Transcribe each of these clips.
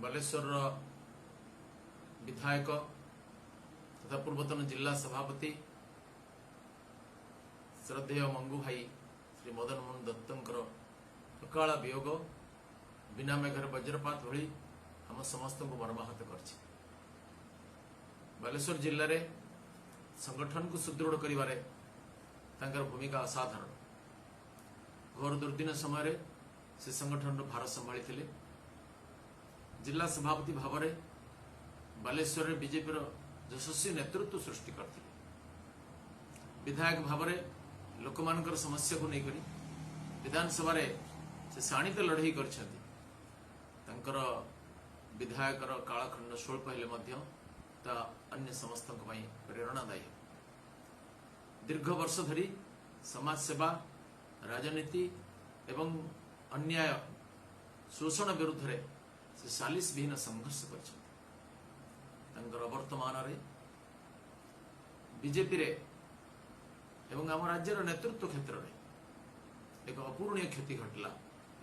बालेश्वर विधायक तथा पूर्वतन जिला सभापति श्रद्धेय मंगू भाई श्री मदन मोहन दत्तंकर अकाल वियोग बिना मेघर वज्रपात भली आम समस्त को मर्माहत कर बालेश्वर जिले में संगठन को सुदृढ़ करिवारे तांकर भूमिका असाधारण। घोर दुर्दिन समय से संगठन भार संभाली जिला सभापति भाव में बालेश्वर में बीजेपी यशस्वी नेतृत्व सृष्टि करते विधायक भाव में लोकमानकर समस्या को लेकर विधानसभा से शाणित लड़ई कर विधायक कालखंड स्वल्प हेले अन्य समस्त प्रेरणादायी। दीर्घ वर्ष धरी समाज सेवा राजनीति एवं अन्याय शोषण विरुद्ध रे से सालिस विहीन संघर्ष कर वर्तमान रे बीजेपी रे एवं आम राज्यर नेतृत्व क्षेत्र में एक अपूरणीय क्षति घटला,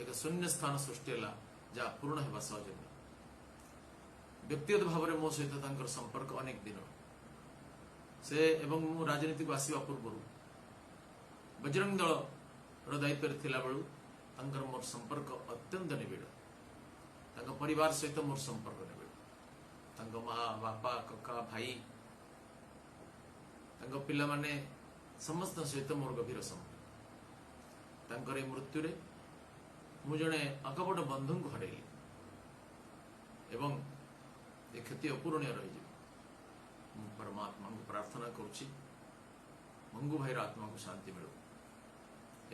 एक शून्य स्थान सृष्टि है जहाँ पूर्ण होगा सहज नहीं। व्यक्तिगत भाव में मो सहित संपर्क अनेक दिन से एवं मु राजनीति को आसवा पूर्व बजरंग दल दायित्व थिला बेलू मोर संपर्क अत्यंत निबिड़। परिवार सहित मोर संपर्क निबिड़। माँ बापा कका भाई पिला माने समस्त सहित मोर गभीर संपर्क। मृत्यु रे मु जड़े अकपट बंधु को हरैली एवं ये क्षति अपूरणीय रही। परमात्मा को प्रार्थना करुछि मंगू भाई आत्मा को शांति मिलू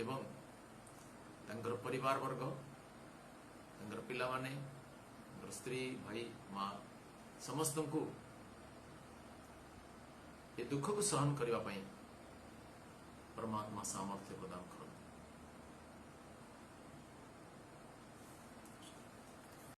एवं तंकर परिवार वर्ग तंकर पिला माने तंकर स्त्री भाई माँ समस्त को ये दुख को सहन करने परमात्मा सामर्थ्य प्रदान कर।